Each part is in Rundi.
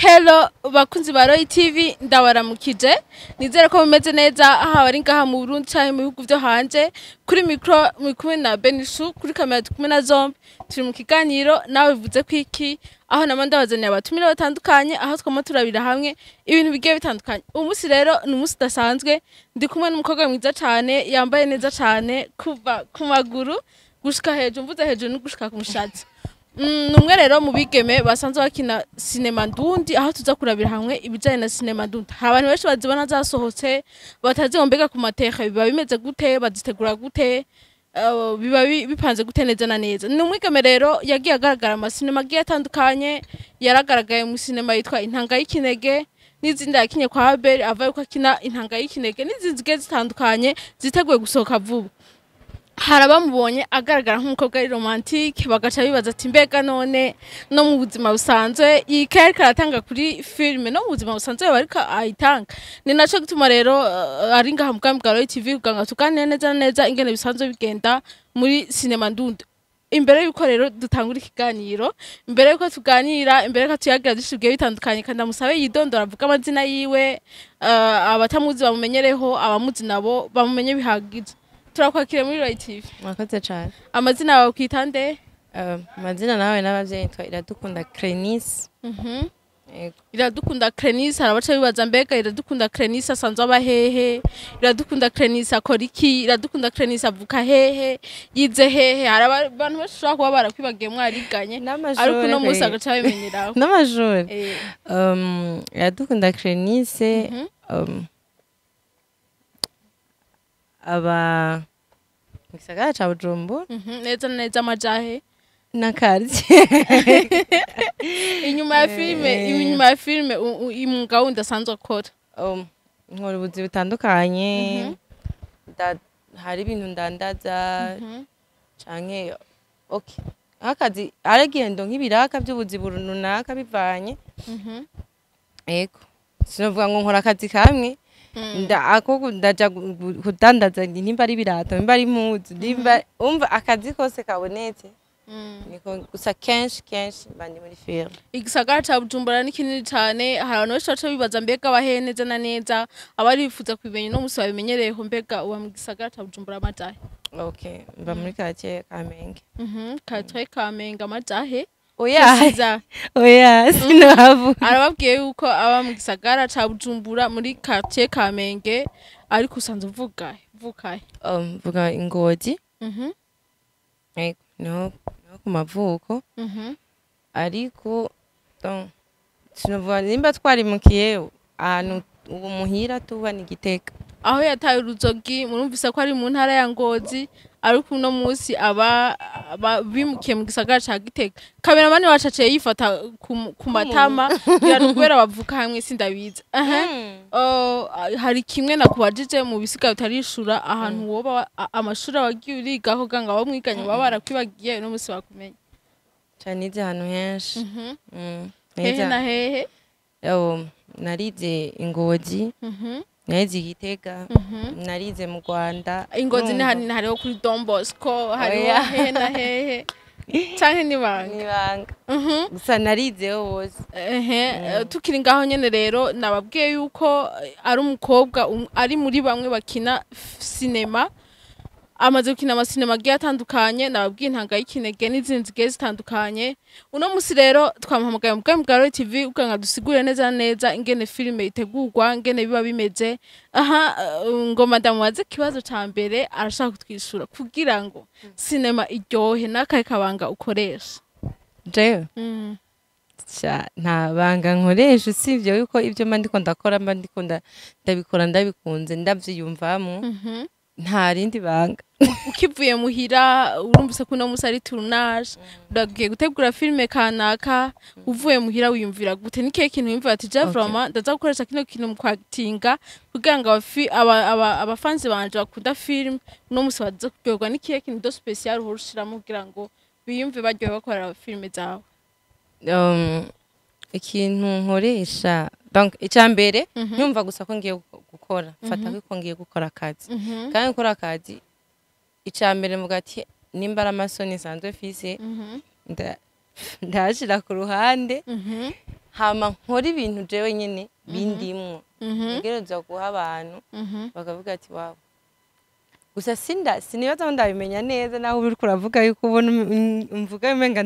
Hello bakunzi ba Roy TV ndabaramukije nizere ko bimeze neza aha bari ngaha mu Burundi cyane mu bihugu byo hanze kuri micro kumwe na Benishu kuri kamera kumwe na Zombi turi mu kiganiro nawe bivuze kwiki aho namanda bazanye abatumire batandukanye aho twamo turabira hamwe ibintu bigiye bitandukanye umunsi rero ni umunsi udasanzwe ndi kumwe n'umukobwa mwiza cyane yambaye neza cyane kuva ku maguru gushika hejuru mvuze hejuru no gushika ku mushatsi numwe rero mu bigeme basanzwe bakina cinema ndundi aho tuza kurabira hamwe ibijanye na cinema ndundi hari abantu benshi bazibona zasohotse batazihombeka ku mateka biba bimeze gute bazitegura gute biba bipanze gute neza na neza ni umwigeme rero yagiye agaragara mu cinema agiye atandukanye yaragaragaye mu cinema yitwa Intanga y'Ikinege n'izindi yakinye kwa Abel avaye ko akina Intanga y'Ikinege n'izindi zigiye zitandukanye ziteguye gusohoka vuba harabamubonye agaragara nk'umukobwa ari romantique bagaca bibaza ati mbega none no mu buzima busanzwe iyi character atanga kuri filme no mu buzima busanzwe barika ayitanga ni naco gituma rero ari ngaha mu bwa Roy TV kuganga tuganire neza neza ingene bisanzwe bigenda muri cinema ndundi imbere yuko rero dutangura ikiganiro imbere yuko tuganira imbere ko tuyagira dushigiye bitandukanye kandi amusabe yidondora avuga amazina yiwe abatamuzi bamumenyereho abamuzi nabo bamumenye bihagize turakwakira muri Roy TV mwakoze cyane amazina yawe kwitande amazina nawe n'abavyeyi twa Iradukunda Crenis Iradukunda Crenis harabaca bibaza mbega Iradukunda Crenis asanzwe abahehe Iradukunda Crenis akora iki Iradukunda Crenis avuka hehe yize hehe hari abantu bashobora kuba barakwibagiye mwariganye ariko no musi agaca bimenyeraho n'amajuri Iradukunda Crenis aba Gisagara cha Bujumbura neza neza amajahe nakarye inyuma ya filme imwuga wundi asanzwe akora nkora ubuzi butandukanye hari ibintu ndandaza canke okay akazi aragendo nk'ibiraka by'ubuzi runaka bivanye eko sinovuga ngo nkora akazi kamwe ndaja kudandaza nimba ari birato nimba ari impuzu nimba umva akazi kose kabonetse niko gusa kenshi bandi muri film igisagara ca Bujumbura ni kinini cyane hari abantu benshi baca bibaza mbega bahe neza na neza abari bifuza kubimenya no musi babimenyereho mbega uwa mu gisagara ca Bujumbura amajahe okay mba muri quartier Kamenge quartier Kamenge amajahe oya sinavu arababwiye yuko aba mu gisagara ca Bujumbura muri quartier Kamenge ariko usanzwe vukaye vuga Ingozi no ku mavuko ariko sinavuga nimba twarimukiye ahantu ubu muhira tuba ni Gitega aho yataye uruzogi murumvise ko ari mu ntara ya Ngozi ariko uno musi aba bimukiye mu gisagara ca Gitega kameramani wacaciye yifata ku matama biranubera bavuka hamwe sindabiza hari kimwe nakubajije mu bisiga utarishura ahantu woba amashuri abagiye urigaho ganga abo mwiganye baba barakwibagiye no musi bakumenya cyanize ahantu henshi hehe na hehe narize Ingozi narize Gitega narize mu Rwanda Ingozi ni hariho kuri Don Bosco hariho hehe na hehe canke nibanga gusa narize hose tukiri ngaho nyene rero nababwiye yuko ari umukobwa ari muri bamwe bakina cinema amaze gukina amasinema agiye atandukanye nababwiye Intanga y'Ikinege n'izindi zigiye zitandukanye uno musi rero twamuhamagaye mu bwa Roy TV ukanga dusigure neza neza ingene filme itegurwa ingene biba bimeze ngo madame waze kibazo ca mbere arashaka kutwishura kugira ngo cinema iryohe nakaye kabanga ukoresha jewe nta banga nkoresha usivye yuko ibyo mba ndiko ndakora mba ndiko ndabikora ndabikunze ndavyiyumvamo nta rindi banga ukivuye muhira urumvise ko no musi ari tournage uragiye gutegura filme kanaka uvuye muhira wiyumvira gute ni kihe kintu wimvira ati je vraiment ndaza gukoresha kino kintu mu kwatinga kugira ngo abafanzi banje bakunda film no musi baza kuryoherwa ni kihe kintu do special urushiramo kugira ngo biyumve baryohe bakora filme zawe ikintu nkoresha donc icambere nyumva gusa ko ngiye gukora fata ko ngiye gukora akazi kandi gukora akazi icambere mugati nimba ari amasoni sanzwe fise ndashira ku ruhande hama nkora ibintu jewe nyene bindimwo ntegerezwa guha abantu bakavuga ati wawe gusa sinibaza ngo ndabimenya neza naho uri kuravuga yuko ubona umvuga umenga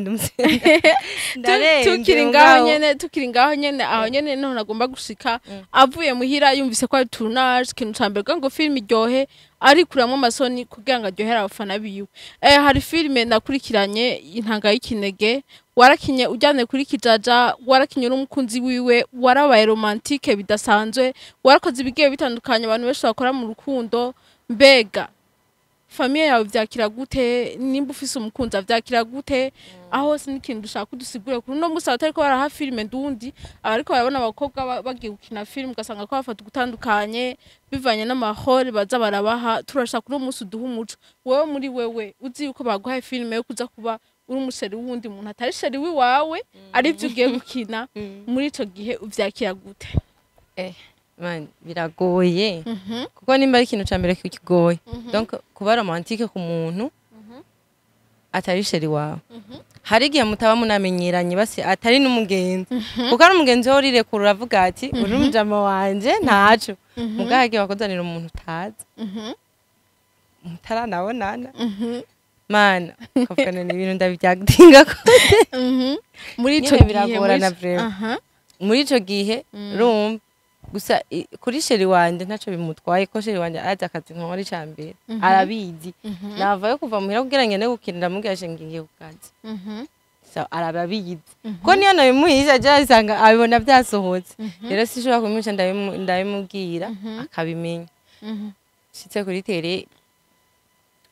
ndarenze tukiri ngaho nyene aho nyene none agomba gushika avuye muhira yumvise ko ari tournage ikintu ca mbere ngo film iryohe ari kuramwo amasoni kugira ngo aryohere abafana biwe hari filime nakurikiranye intanga y'ikinege warakinye ujyane kuri kijaja warakinye n'umukunzi wiwe warabaye romantique bidasanzwe warakoze ibigiye bitandukanye abantu benshi bakora mu rukundo mbega famille yawe vyakira gute nimba ufise umukunzi avyakira gute aho se n'ikintu dushaka kudusigure kuri no musa atari ko baraha filime ndundi ariko barabona abakobwa bagiye gukina film ugasanga ko bafata gutandukanye bivanye n'amahoro baza barabaha turashaka kuri umunsi uduha umuco wewe muri wewe uzi yuko baguhaye filime yo kuza kuba uri umusheri wundi muntu atari sheri wiwawe ari byo ugiye gukina muri ico gihe uvyakira gute man biragoye kuko nimba ari ikintu ca mbere kigoye donc kuba romantique ku muntu atari sheri wawe hari igihe mutaba munamenyeranye basi atari n'umugenzi kuko ari umugenzi wo rirekura uravuga ati uri umujama wanje ntaco mugahagiye wakozanira umuntu utazi mutaranabonana mana kavugana n'ibintu ndabyagitinga ko muri ico gihe biragorana vraiment muri ico gihe rumva gusa kuri sheri wanje ntaco bimutwaye ko sheri wanje aza akazi nkora icambere arabizi navayo kuva muhira kugira ngene gukinira mugashe ngiye kukazi so arababizi ko niyo nabimuhisha cyasanga abibona byasohotse rero sishobora kumisha ndabimubwira akabimenya shitse kuri tele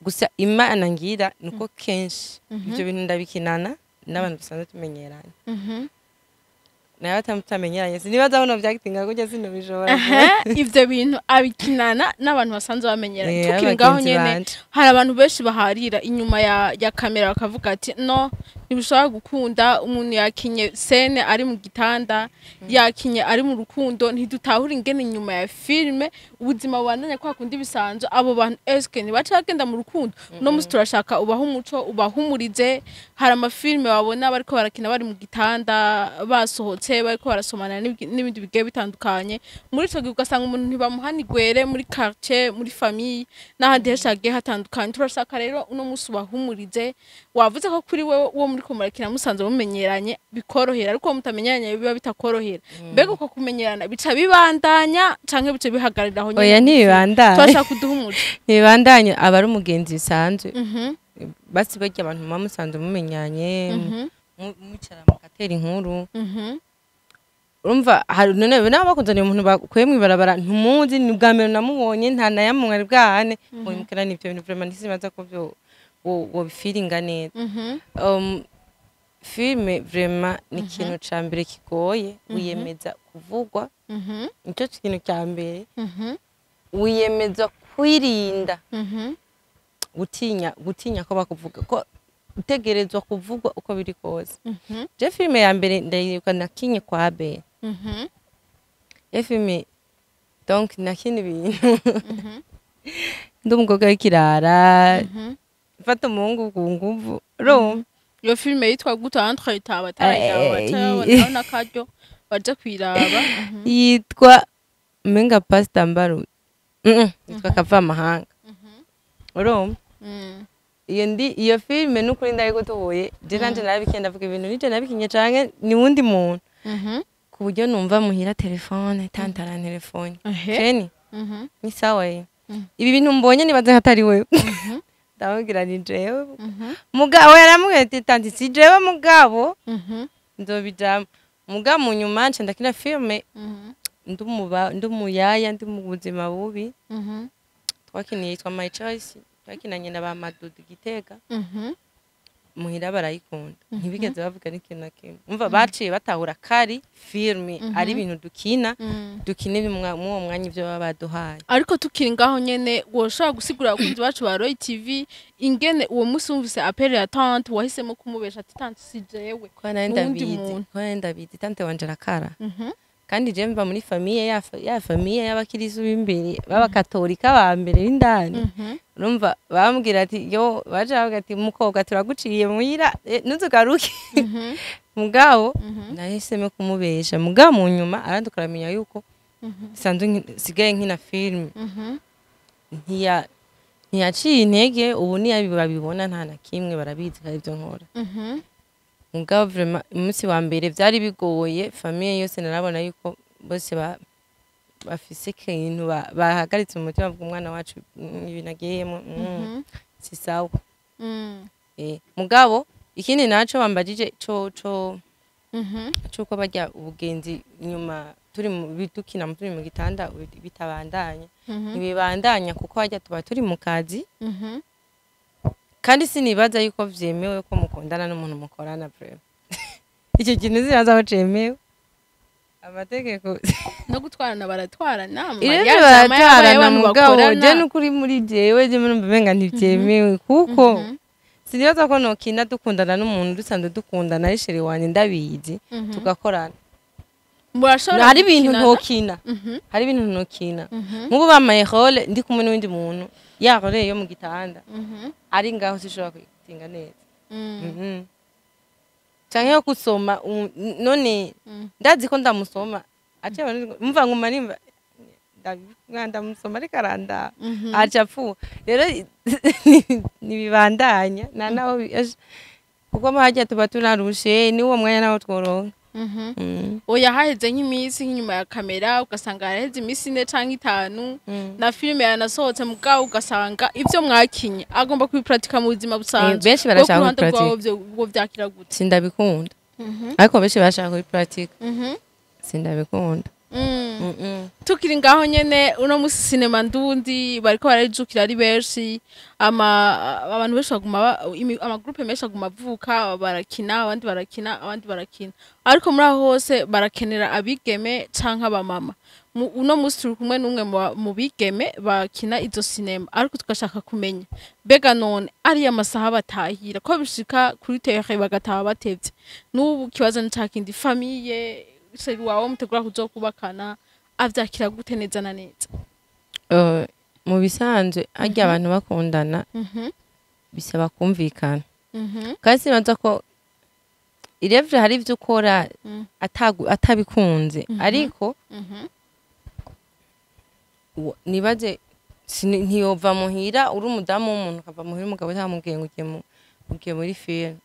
gusa imana ngira nuko kenshi ibyo bintu ndabikinana n'abantu dusanzwe tumenyeranye nayo atamutamenyeranye sinibaza abona byagitinga kujya sinubishobora ivyo bintu abikinana n'abantu basanzwe bamenyeranye tukiri ngaho nyene hari abantu benshi baharira inyuma ya kamera bakavuga ati no ntibishobora gukunda umuntu yakinye scene ari mu gitanda yakinye ari mu rukundo ntidutahura ingene inyuma ya filme ubuzima bubandanya kwa kundi bisanzwe abo bantu eske ntibaca bagenda mu rukundo no musi turashaka ubaho umuco ubahumurize hari amafilme babona bariko barakina bari mu gitanda basohotse bariko barasomana n'ibindi bigiye bitandukanye muri ico gihe ugasanga umuntu ntibamuhanigwere muri quartier muri famille n'ahandi henshi hagiye hatandukanye turashaka rero uno musi ubahumurize wavuze ko kuri wewe uwo muri kumurakina musanze mumenyeranye bikorohera ariko mutamenyeranye biba bitakorohera mbega uko kumenyerana bica bibandanya canke bica bihagarira aho nyene oya ntibibandanya turashaka kuduha umuco ntibibandanya aba ari umugenzi bisanzwe basi barya abantu musanze mumenyanye mucara mugatera inkuru urumva hari none nabo bakuzaniye umuntu bakuye mwibarabara ntumuzi ni bwa mbere namubonye nta nayamwe ari bwane mukira n'ibyo bintu vraiment ndisibaza ko byo wo feelinga neza filme vraiment ni ikintu ca mbere kigoye wiyemeza kuvugwa nicyo kintu cya mbere wiyemeza kwirinda gutinya ko bakuvuga ko utegerezwa kuvugwa uko biri kose je filme ya mbere ndayibuka nakinye kwa be filme donc nakina ibintu ndumukobwa w'ikirara fata umuhungu ku nguvu ro iyo filme yitwa guta entre itaba tarayabona nakaryo baje kwiraba yitwa menga pasta mbaru yitwa kava mahanga ro iyo filme nukuri ndayigutuye je nanje narabikenda vuga ibintu nije nabikinye canke ni wundi muntu ku buryo numva muhira telefone tantara telefone Jenny ni sawa ibi bintu mbonye nibaze hatari wewe ndababwira ni jewe mugabo yaramwete tanti si jewe mugabo ndobijama mugabo mu nyuma nce ndakina filme ndumuyaya ndi mu buzima bubi twakiniye yitwa My Choice twakinanye na ba Madudu Gitega muhira barayikunda ntibigeze bavuga n'ikintu na kimwe umva baciye batahura kari filme ari ibintu dukina mu mwanya ivyo baba baduhaye ariko tukiri ngaho nyene woshaka gusigura abakunzi bacu ba Roy TV ingene uwo musi wumvise appel ya tante wahisemo kumubesha ati tante si jewe ko ndabizi tante wanje arakara kandi je mva muri famille ya famille y'abakirisu b'imbere b'abakatolika ba mbere b'indani urumva bambwira ati yo baje bavuga ati mukobwa turaguciye muhira ntuzugaruke mugabo nahisemo kumubesha mugabo mu nyuma arandukaramenya yuko sanzwe sigaye nkina film ntiyaciye intege ubu babibona nta na kimwe barabizi kandi ibyo nkora mugabo vraiment umunsi wa mbere byari bigoye famille yose narabona yuko bose bafise ikintu bahagaritse mu mutima bw'umwana wacu ibinagiyemo si sawa mugabo ikindi naco bambajije cyo ko bajya ubugenzi nyuma turi bidukina turi mu gitanda bitabandanya ntibibandanya kuko hajya tuba turi mu kazi kandi sinibaza yuko vyemewe ko mukundana n'umuntu mukorana vraiment icyo kintu ziraza aho cemewe amategeko no gutwarana baratwarana baratwarana mugabo je n'ukuri muri jewe je numva benga ntivyemewe kuko sinibaza ko nokina dukundana n'umuntu dusanzwe dukundana ari sheri wanje ndabizi tugakorana hari ibintu ntokina hari ibintu ntokina mubo bamaye role ndi kumwe n'undi muntu ya role yo mu gitanda ari ngaho sishobora kwitinga neza canke yo kusoma none ndazi ko ndamusoma aje mva nguma nimba ndamusoma ariko aranda aja pfu rero nibibandanya naho kuko mahajya tuba tunarushe ni uwo mwanya naho tworonka oya haheze nk'iminsi nk'inyuma ya kamera ugasanga haraheze iminsi 4 canke 5 na filime yanasohotse mugabo ugasanga ivyo mwakinye agomba kubipratika mu buzima busanzwe benshi barashaka kubipratika ubwo vyakira gute sindabikunda ariko benshi barashaka kubipratika sindabikunda tukiri ngaho nyene uno musi sinema ndundi bariko barajukira ari benshi abantu benshi baguma ama groupe menshi aguma avuka barakina abandi barakina ariko muri aho hose barakenera abigeme canka abamama uno musi turi kumwe n'umwe mu bigeme bakina izo sinema ariko tugashaka kumenya bega none ari amasaha batahira ko bishika kuri terre bagataha batevye n'ubu kibazo n'cakindi famille seri wawe mutegura kuzokubakana avyakira gute neza na neza mu bisanzwe ajya abantu bakundana bisaba kumvikana kandi sibanza ko irevye hari ivyo ukora atabikunze ariko nibaze ntiyova muhira uri umudamu w'umuntu ukava muhira umugabo utamubwiye ngo ugiye muri film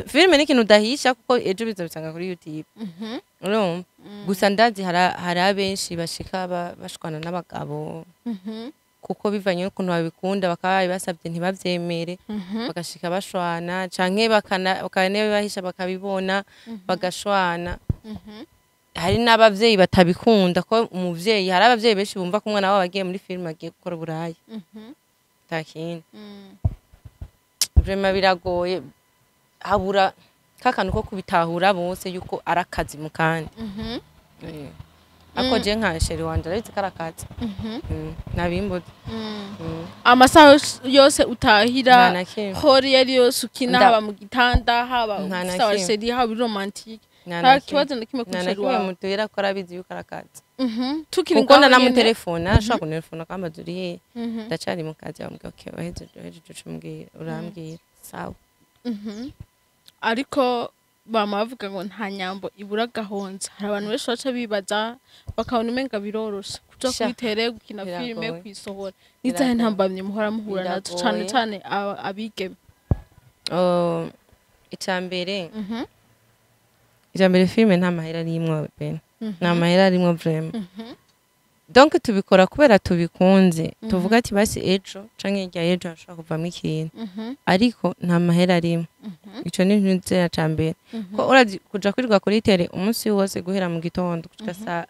filime ni ikintu udahisha kuko ejo bizabisanga kuri YouTube urumva gusa ndazi hari abenshi bashika bashwana n'abagabo kuko bivanye n'ukuntu babikunda bakaba basabye ntibavyemere bagashika bashwana canke bakane bahisha bakabibona bagashwana hari n'abavyeyi batabikunda ko umuvyeyi hari abavyeyi benshi bumva ko umwana wabo agiye muri film agiye gukora burayi takindi vraiment biragoye habura kakantu ko kubitahura bose yuko arakazi mu kandi ako je nka sheri wanje aretse karakazi nabimbote amasaha yose utahira hori yari yose ukina haba mu gitanda haba sawa sheri haba romantique nta kibazo ndakimwe ku sheri wawe mutera ko arabizi yuko arakazi tukiri ngaho na mu telefone ashaka kunelefona kamba duriye ndacari mu kazi bambwiye okay waheje cumbwira urambwira sawa ariko bama bavuga ngo nta nyambo ibura gahonza hari abantu benshi baca bibaza bakabona umenga biroroshe kuja kwitere gukina filime kwisohora nizahe ntambamye muhora muhura nazo cane cane abigeme icambere filime nta mahera arimwo ben nta mahera arimwo vraiment donc tubikora kubera tubikunze tuvuga ati basi ejo canke irya ejo ashaka kuvamo ikintu ariko nta mahera arimo ico ni nzira cambere ko urazi kuja kwirirwa kuri tele umunsi wose guhera mu gitondo kushika saa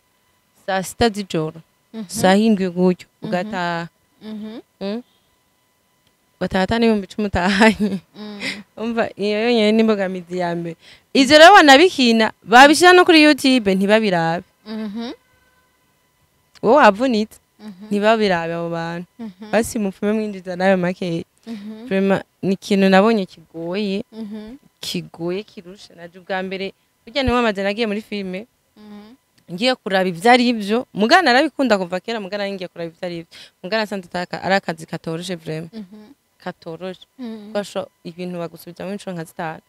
6 z'ijoro saa 7 gutyo ugataha batata n'ibihumbi 10 utahanye umva iyo yonyene n'imbogamizi ya mbere ivyo rero wanabikina babishira no kuri YouTube ntibabirabe wowe wavunitse ntibabirabe abo bantu basi mupfume mwinjiza nayo make vraiment ni ikintu nabonye kigoye kirusha naje ubwa mbere burya niwe amaze nagiye muri filime ngiye kuraba ivyari ivyo mugana arabikunda kuva kera mugana ngiye kuraba ivyari ivyo mugana sanze ari akazi katoroshe vraiment katoroshe kwasho ibintu bagusubizamo inshuro nka zitanu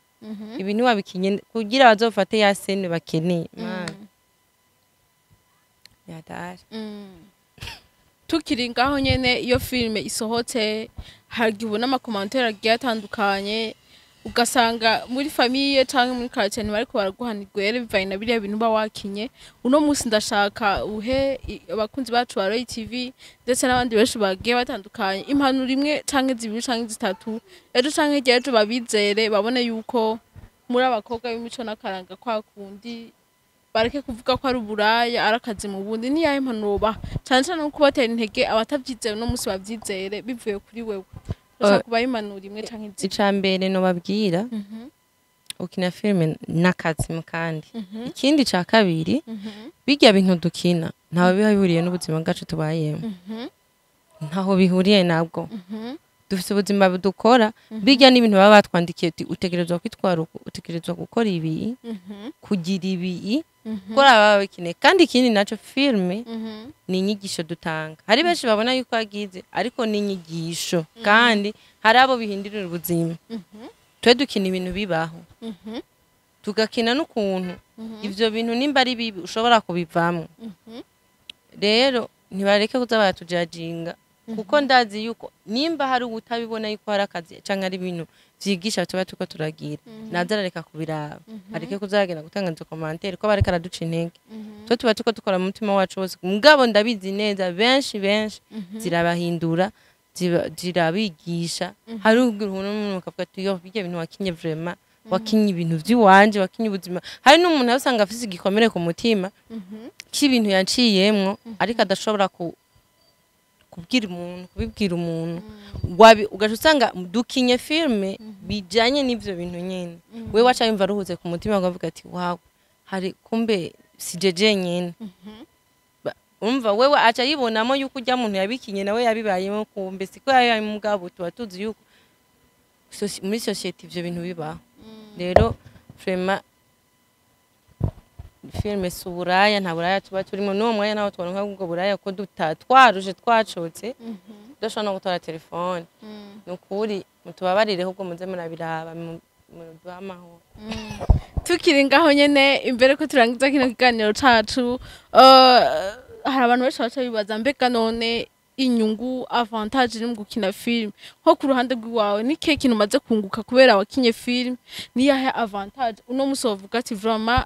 ibintu wabikinye kugira bazofate ya scene bakeneye man yadari tukiri ngaho nyene iyo filme isohotse hagibona amakomantere agiye atandukanye ugasanga muri famille canke muri quartier bariko baraguhanirwere bivanye na biriya bintu ba wakinye uno musi ndashaka uhe abakunzi bacu ba Roy TV ndetse n'abandi benshi bagiye batandukanye impanuro imwe canke zibiri canke zitatu ejo canke ryejo babizere babone yuko muri abakobwa b'imico n'akaranga kwa kundi bareke kuvuga ko ari uburaya arakazi mu bundi ni yahe impanuro cyane cyane no kubatera intege abatavyizeye no musi bavyizere bivuye kuri wewe ushaka kuba impanuro imwe canke zibiri icambere no babwira ukina filme n'akazi mu kandi ikindi ca kabiri bijya bintu dukina ntawe bihuriye n'ubuzima bwacu tubayemo ntaho bihuriye nabwo dufite ubuzima budukora bijya n'ibintu baba batwandikiye utegerezwa kwitwara utegerezwa gukora ibi kugira ibi kora baba bikine kandi ikindi naco filme ni inyigisho dutanga hari benshi babona yuko agize ariko ni inyigisho kandi hari abo bihindurira ubuzima twe dukina ibintu bibaho tugakina n'ukuntu ivyo bintu nimba ari bibi ushobora kubivamo rero ntibareke kuza baratujajinga kuko ndazi yuko nimba hari ubutabibona yuko hari akazi canke ari ibintu vyigisha tuba tuko turagira nazarareka kubiraba areke kuzagenda gutanga izo commentaire ko bareka araduca intege twe tuba tuko dukora mu mutima wacu wose mugabo ndabizi neza benshi zirabahindura zirabigisha hari umuntu ukavuga ati yo bijya bintu wakinye vraiment wakinye ibintu vy'iwanje wakinye ubuzima hari n'umuntu usanga afise igikomere ku mutima cy'ibintu yaciyemwo ariko adashobora kubibwira umuntu ugaca usanga dukinye filme bijanye n'ivyo bintu nyene we waca yumva aruhuze ku mutima ukavuga ati wow hari kumbe sijeje nyene umva wewe aca yibonamo yuko ujya muntu yabikinye nawe yabibayemo kumbe siko yayi mugabo tuba tuzi yuko muri society ivyo bintu bibaho rero vraiment filme suburaya nta buraya tuba turimo no mwanya naho twaronka ubwo buraya ko twaruje twacotse doshobora no gutora telefone nukuri mutubabarire ahubwo muze murabiraba mu bamaho tukiri ngaho nyene imbere ko turangiza kino kiganiro cacu hari abantu benshi baca bibaza mbega none inyungu avantage iri mu gukina film nko ku ruhande rw'iwawe ni kihe kintu umaze kunguka kubera wakinye film ni yahe avantage uno musi wovuga ati vraiment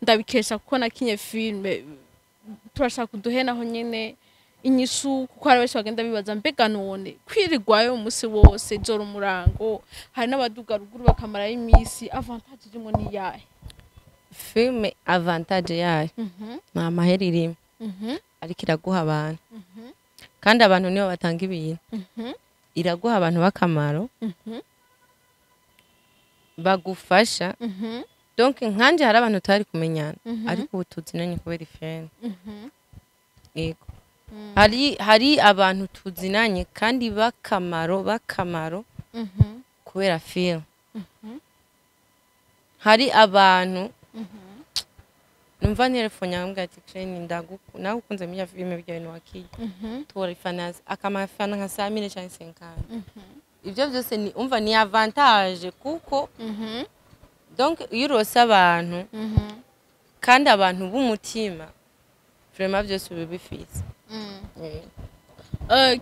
ndabikesha kuko nakinye filme turashaka kuduhenaho nyene inyishu kuko hari benshi bagenda bibaza mbega none kwirirwayo umunsi wose joro umurango hari n'abaduga ruguru bakamara y'imisi avantage irimo ni yahe filme avantage yayo na maheri irimo ariko iraguha abantu kandi abantu nibo batanga ibintu iraguha abantu bakamaro bagufasha donc nkanje hari abantu tari kumenyana ariko ubu tuzinanye kubera ifrene yego hari abantu tuzinanye kandi bakamaro kubera film hari abantu numva telefone yangu ati training nagukunze mya filme bijya bintu wakiye tora finance akamafana nka 1000 cyangwa 50 ivyo byose ni umva ni avantage kuko donc iyo urose abantu kandi abantu b'umutima vraiment byose bibifise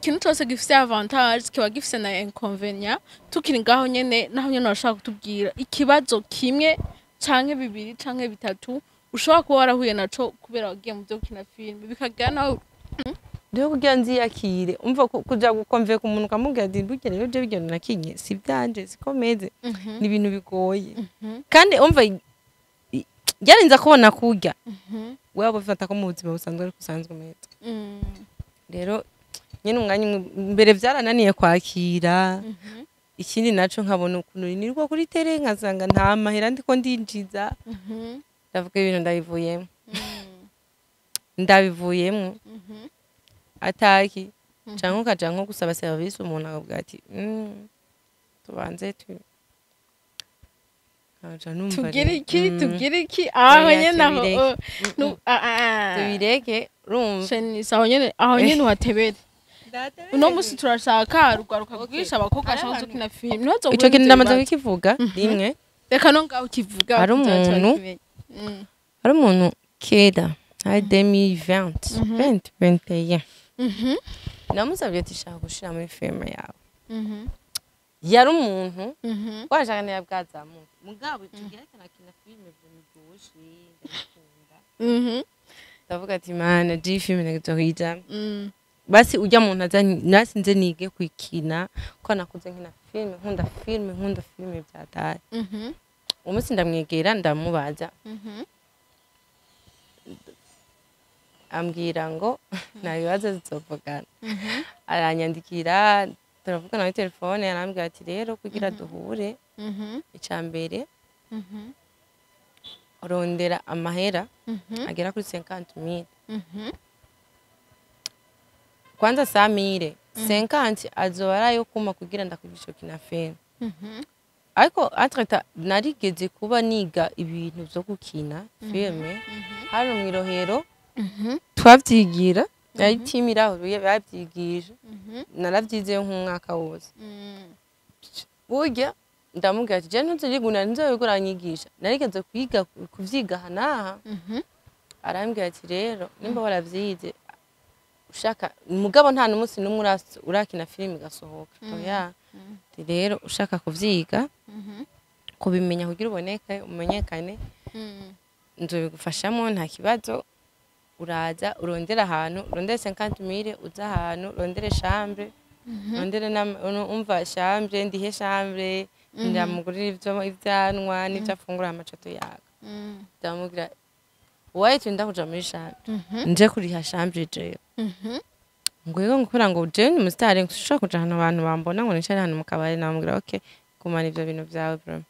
kintu cyose gifise avantage kiba gifise na inconvénient tukiri ngaho nyene naho nyene urashaka kutubwira ikibazo kimwe canke bibiri canke bitatu ushobora kuba warahuye naco kubera wagiye mu byo gukina film bikagira nawe Dio kugira nziyakire umva kuja gukonve ku muntu kamubwira ati burya rero je bigenda nakinye si byanje sikomeze ni ibintu bigoye kandi umva yarinza kubona kurya wewe bafata ko mu buzima busanzwe ariko usanzwe umeze rero nyene umwanya mbere vyarananiye kwakira ikindi naco nkabona ukuntu nirwo kuri tere nkasanga nta mahera ndiko ndinjiza ndavuga ibintu ndabivuyemo ataki cyangwa ukaja nko gusaba service umuntu akavuga ati tubanze aja numva tugira iki aho Oya, nyene aho tubireke. tubireke rumva shenisa aho nyene watebere uno musi turashaka rugaruka bwisha abakobwa bashaka gukina film ntuzo ico kintu ndamaze kukivuga rimwe reka no ngaho kivuga hari umuntu kera hari 2020 2021 namusabye ati shaka gushira muri film yawe yari umuntu wajaganira bwazamuka mugabo tugerekana kina filime Vyoroshe ndakunda ndavuga ati mana ji filime nagitohija basi ujya muntu nasi nze nige kwikina ko nakuze nkina nkunda filime bya Atari umunsi ndamwegera ndamubaza ambwira ngo nta bibazo zizovugana aranyandikira turavugana kuri telefone arambwira ati rero kugira duhure icambere rondera amahera agera kuri 50,000 kwanza 100,000 50 azoba arayo kuma kugira ndakugisha kina film ariko atreta narigeze kuba niga ibintu byo gukina filme hano mwirohero twavyigira yari timiraho bavyigije naravyize nk'umwaka wose burya ndamubwira ati je ntuziriguna nzoyigura nyigisha narigeze kwiga kuvyiga hanaha arambwira ati rero nimba waravyize ushaka mugabo nta n'umunsi n'umwe urakina filime gasohoka oya rero ushaka kuvyiga kubimenya kugira uboneke umenyekane nzobigufashamo nta kibazo uraza urondera ahantu urondere 50,000 uza ahantu urondere chambre urondere umva chambre ndihe chambre ndamugurira ivyanwa n'ivyo afungura amacato yaga ndamubwira waye twenda kuja muri chambre nje kuriha chambre je ngwego ngukora ngo je ni mustare nshaka kuja hano abantu bambona ngo nicare hano mu kabari namubwira okay kumana ivyo bintu vyawe bro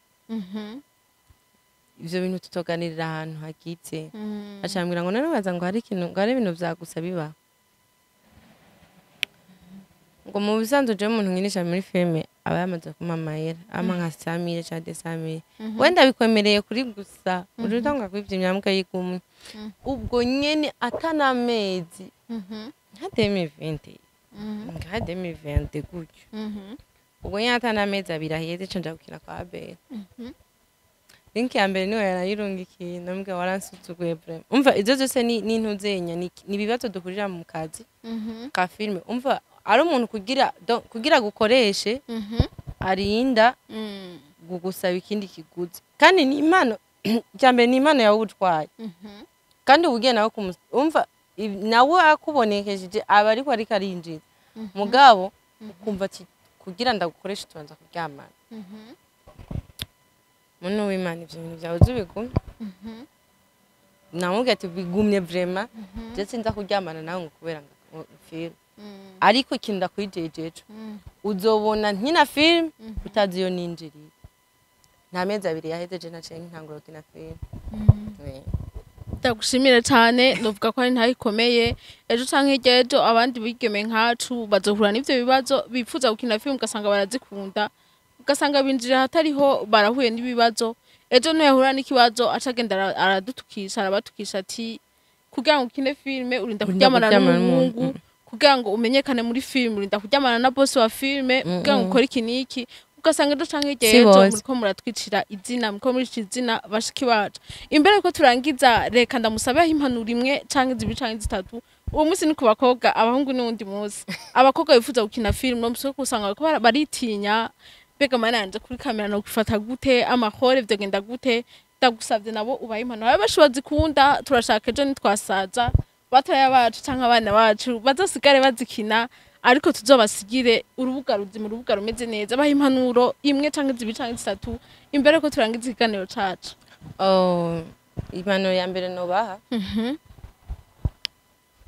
ivyo bintu tutoganirira ahantu hakitse acambwira ngo narabaza ngo hari ikintu ngo hari ibintu vyagusa biba ngo mu bisanzwe je umuntu nkinisha muri filme aba yamaze kumamayera ama nka 100,000 cyangwa 200,000 wenda bikwemereye kuri gusa urutanga kwivyimya mbwa yigumwe ubwo nyene atanamezi nka 2020 nka 2020 gutyo ubwo nyene atanamezi abiraheze cyo ndakukira kwa Abel Linki ya mbere niwe yarayirungikiye nambwe waransuzuguye vraiment umva izo zose ni ntuzenya ni bibazo dukurira mu kazi ka filme umva ari umuntu kugira gukoreshe arinda gugusaba ikindi kiguzi kandi ni impano cyambere ni impano yawe utwaye kandi ubugiye nawe umva nawe akubonekeje aba ariko arinjiza mugabo ukumva kugira ndagukoresha tubanza kuryamana Muno w'Imana ivyo bintu vyawe zubigumye namubwira ati bigumye vraiment je sinza kuryamana nawe ngo kubera film ariko kinda kwijejeje uzobona nkina film utazi yo ninjiri nta mezi abiri yaheze je naciye nkangura kina film ndagushimira cyane novuga ko ari ntayikomeye ejo canke ejo abandi bigeme nkacu bazohura n'ivyo bibazo bifuza gukina film ugasanga barazikunda ugasanga binjira hatariho barahuye n'ibibazo ejo no yahura n'ikibazo acagenda aradutukisha arabatukisha ati kugira ngo ukine filme urinda kuryamana n'umuhungu kugira ngo umenyekane muri film urinda kuryamana na boss wa filme kugira ngo ukore ikiniki ugasanga ejo canke ejo muriko muratwicira izina muriko murica izina bashiki bacu imbere ko turangiza reka ndamusabeho impanuro imwe canke zibiri canke zitatu uwo munsi ni ku bakobwa abahungu n'undi munsi abakobwa bifuza gukina film no musoko usanga baritinya bega mananje kuri kamera no gufata gute amahore vyogenda gute ndagusavye nabo ubaye impano abe bashobozi kunda turashaka ejo nitwasaza bataya bacu canke abana bacu bazosigare bazikina ariko tuzobasigire urubuga ruzima urubuga rumeze neza baha impanuro imwe canke zibiri canke zitatu imbere ko turangiza ikiganiro cacu impanuro ya mbere no baha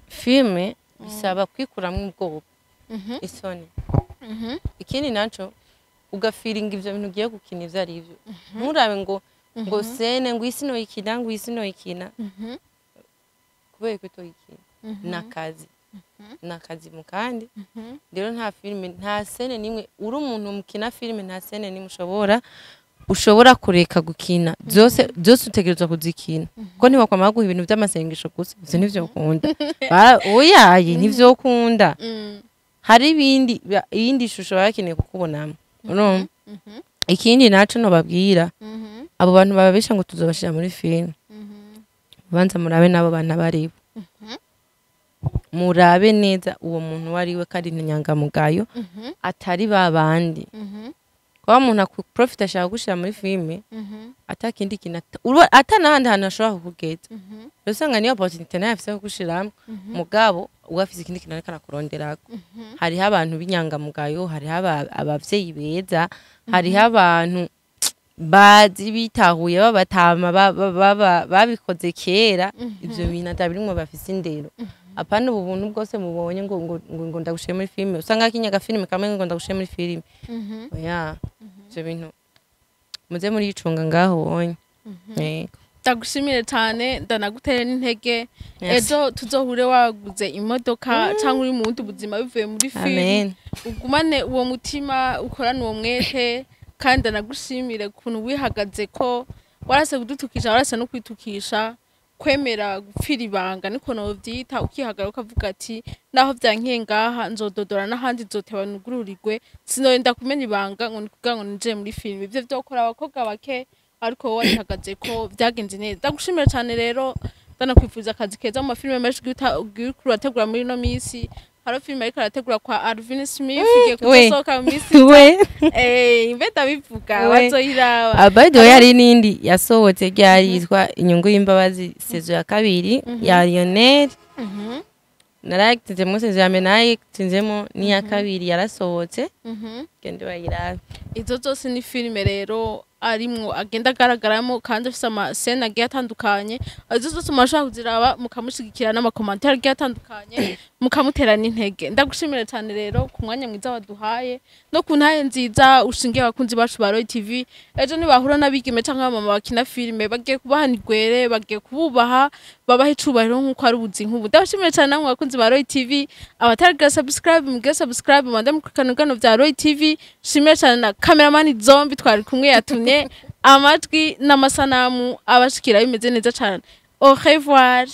filme bisaba kwikuramwo ubwoba isoni ikindi naco ugafiringa ivyo bintu giye gukina ivyo ari ivyo nturabe ngo sene ngo isi no ikina kubera ko toyikina nakazi mu kandi rero nta filme nta sene nimwe uri umuntu mukina filme nta sene nimwe ushobora ushobora kureka gukina byose utegerezwa kuzikina ko ntiwakwama guha ibintu by'amasengesho gusa ivyo nivyo ukunda oyaye nivyo ukunda hari iyindi shusho bakeneye kukubonamo no ikindi naco no babwira abo bantu bababesha ngo tuzobashira muri film banza murabe nabo bantu baribo murabe neza uwo muntu wariwe kandi nyangamugayo atari babandi kwa muntu akuprofita ashaka gushira muri filme atakindi kintu atanahandi hantu ashobora kukugeza usanga niyo opportunity nayo afise gushiramo mugabo ugafise ikindi kintu ariko arakuronderako hariho abantu b'inyangamugayo hariho abavyeyi beza hariho abantu bazi bitahuye babatama babikoze kera ivyo bintu atabirimwe bafise indero apana ubu buntu bwose mubonye ngo ndagushiye muri filme usanga kinyaga filme kamwe ngo ndagushiye muri filme oya ivyo bintu muze muri icunga ngaho wonye ndagushimire cyane ndanagutera n'intege ejo tuzohure waguze imodoka cyangwa uri mu wundi buzima bivuye muri filme ugumane uwo mutima ukorana uwo mwete kandi ndanagushimire kuntu wihagaze ko warase kudutukisha warase no kwitukisha kwemera gupfira ibanga niko no vyita ukihagara ukavuga ati naho byankiye ngaha nzododora n'ahandi nzoteba nugururirwe sinoyenda kumenya ibanga ngo nikuvuga ngo nije muri film ivyo vyokora abakobwa bake ariko wowe wihagaze ko byagenze neza ndagushimira cyane rero ndanakwifuza akazi keza mu mafilme menshi urategura muri no misi haro film ariko arategura kwa Alvin Smith igiye kuzosoka mu misi imbeta bivuga wazoyiraba by the way hari nindi yasohotse ryari yitwa inyungu y'imbabazi saison ya 2 ya Lionel narakitse mu saison ya menaye tinzemo ni ya 2 yarasohotse kende wayirabe izo zose ni filme rero arimwo agenda agaragaramo kandi afise amascene agiye atandukanye izo zose mashaka kuziraba mukamushigikira n'amakommentaire agiye atandukanye mukamutera n'intege ndagushimira cyane rero ku mwanya mwiza waduhaye no ku ntaye nziza ushingiye abakunzi bacu ba Roy TV ejo nibahura n'abigime cyangwa mama bakina filme bagiye kubahanirwere bagiye kububaha babahe icubahiro nk'uko ari ubuzi nk'ubu ndabashimira cyane namwe abakunzi ba Roy TV abataragira subscribe mugire subscribe manda mukanugano vya Roy TV shimira cyane na cameraman zombi twari kumwe yatumye amajwi n'amasanamu abashikira bimeze neza cyane au revoir.